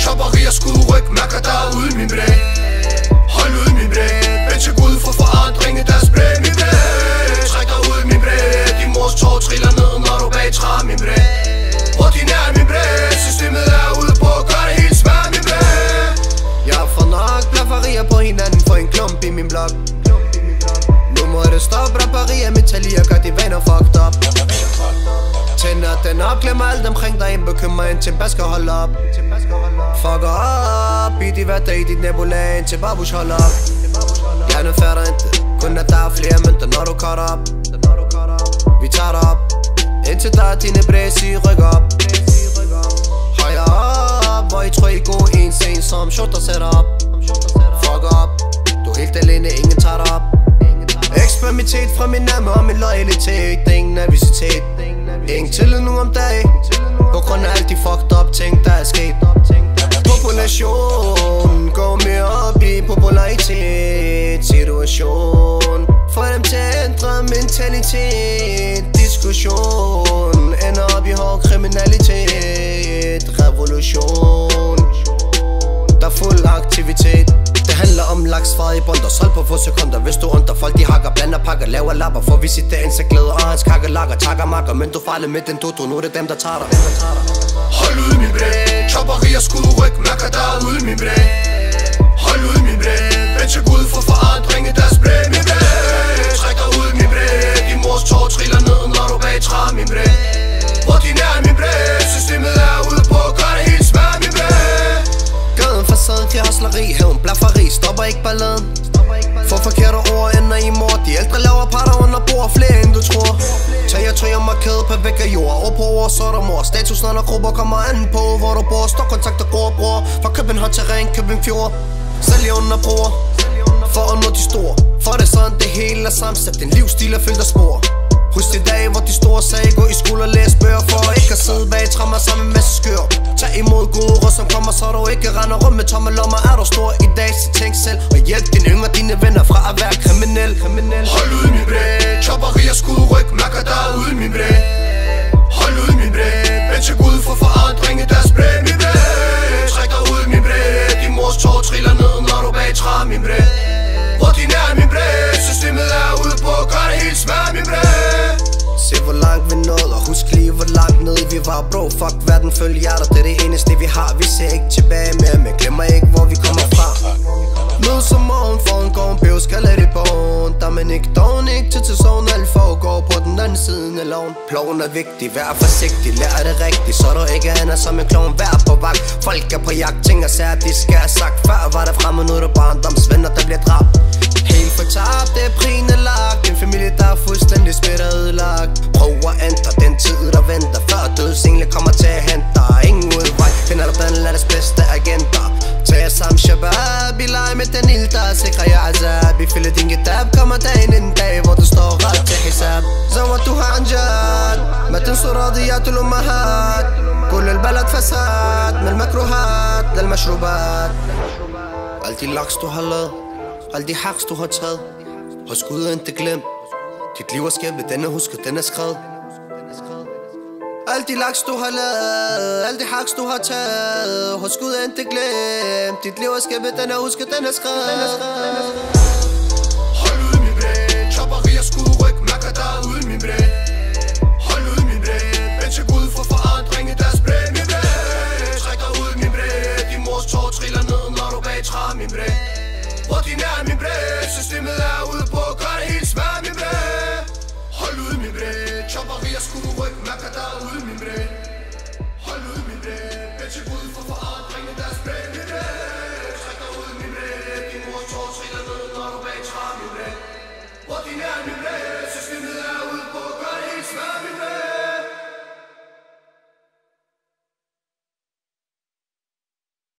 Chopperier, skudryg, mærker der ude min blæ. Hold ud min blæ. Bitch, gå ud for forandring i deres blæ, min blæ. Træk dig ud min blæ. Din mors tår triller ned, når du bag træ, min blæ. Ordinær min blæ. Systemet er ude på at gøre det helt smør, min blæ. Jeg får nok blafferier på hinanden for en klump i min blok. Nu må det stoppe, rapperier, metallier gør de vaner fucked up. Tænder den op, glemmer alt omkring dig, bekymrer en til bas skal holde op. Fucker op i de hverdag i dit nabolag, indtil babush holder op. Gerne færder ikke, kun at der er flere mønter, når du cutter op. Vi tager dig op, indtil der er dine bræs i rykker op. Højere op, hvor I tror I går en scene som shot der sætter op. Fuck op, du er helt alene, ingen tager dig op. Eksperimentet fra min nærme og min loyalitet. Det er ingen nervositet, ingen tillid nu om dagen, på grund af alle de fucked up ting der er sket. Population går mere op i popularitet. Situation får dem til at ændre mentalitet. Diskussion ender op i hård kriminalitet. Revolution, der er fuld aktivitet. Det handler om laksfar i bund og solg på få sekunder. Hvis du under folk de hakker, blander, pakker, laver lapper. For vi sit der insektglæder og hans kakkelakker. Takker makker, men du fejler med den dodo. Nu er det dem der tager dig. Hold ud min blæ. Chopperier, skudryg, mærker der ude min blæ. Hold ud min blæ. Bitch, gå ud for forandring i deres blæ, min blæ. Træk dig ud min blæ. Din mors tår triller ned, når du bag træ, min blæ. Ordinær min blæ. Systemet er ude på at gøre det helt smør, min blæ. Gaden facade til hosleri, hævn, blafferi, stopper ikke balladen. For forkerte ord ender i mord. De ældre laver parter under bord, flere end du tror. Tag jer tøj og marked på væk af jord. Ord på ord, så er der mor. Status når der grupper kommer an på, hvor du bor. Står kontakt og går bror. Fra København til Ringkøbing Fjord. Sælger under broer, for at nå de store. For det er sådan det hele er sammensat. En livsstil er fyldt af spor. Husk de dage, hvor de store sagde gå i skole og læse bøger. For ikke at sidde bag trammer sammen med masse skør. Tag imod gode råd som kommer, så du ikke render rundt med tomme lommer. Er du stor i dag, så tænk selv. Og hjælp dine yngre, dine venner fra at være kriminel. Hold ud min blæ. Chopperier, skudryg, mærker der ude min blæ. Hold ud min blæ. Bitch, gå ud for forandring i deres blæ, min blæ. Træk dig ud min blæ. Din mors tår triller ned, når du bag træ, min blæ. Ordinær min blæ. Systemet er ude på at gøre det helt smør, min blæ. Se hvor langt vi nåede, og husk lige hvor langt nede vi var. Bro, fuck verden, følg hjerter, det er det eneste vi har. Vi ser ikke tilbage mere, men glemmer ikke hvor vi kommer fra. Mød som morgen for en gård, bøv skal lade det på. Der man ikke doven, ikke til sovn. Alt foregår på den anden side af loven. Ploven er vigtig, vær forsigtig, lær det rigtigt, så du ikke ender som en klovn. Vær på vagt, folk er på jagt, ting og sager, de skal have sagt. Før var der fremme, nu er der barndomsvenner, der bliver dræbt. Helt fortabt, det er prien er lagt. En familie der er fuldstændig smidt og ødelagt. Prøv at ændre den tid der venter, før dødsengle kommer til at hente dig. Ingen udvej, finder du blandt landets bedste agenter. Tag jer sammen shabab, i leg med den ild der sikrer jer azab. I fylder din kitab, kommer dagen en dag, hvor du står ret til hisab. زود هنجاد ما تنسوا راضيات الأمهات كل البلد فساد من المكروهات للمشروبات. Alle de laks du har lavet, alle de haks du har taget, husk ud og ikke glem. Dit liv er skæbne, den er husket, den er skrevet. Alle de laks du har lavet, alle de haks du har taget, husk ud og ikke glem. Dit liv er skæbne, den er husket, den er skrevet.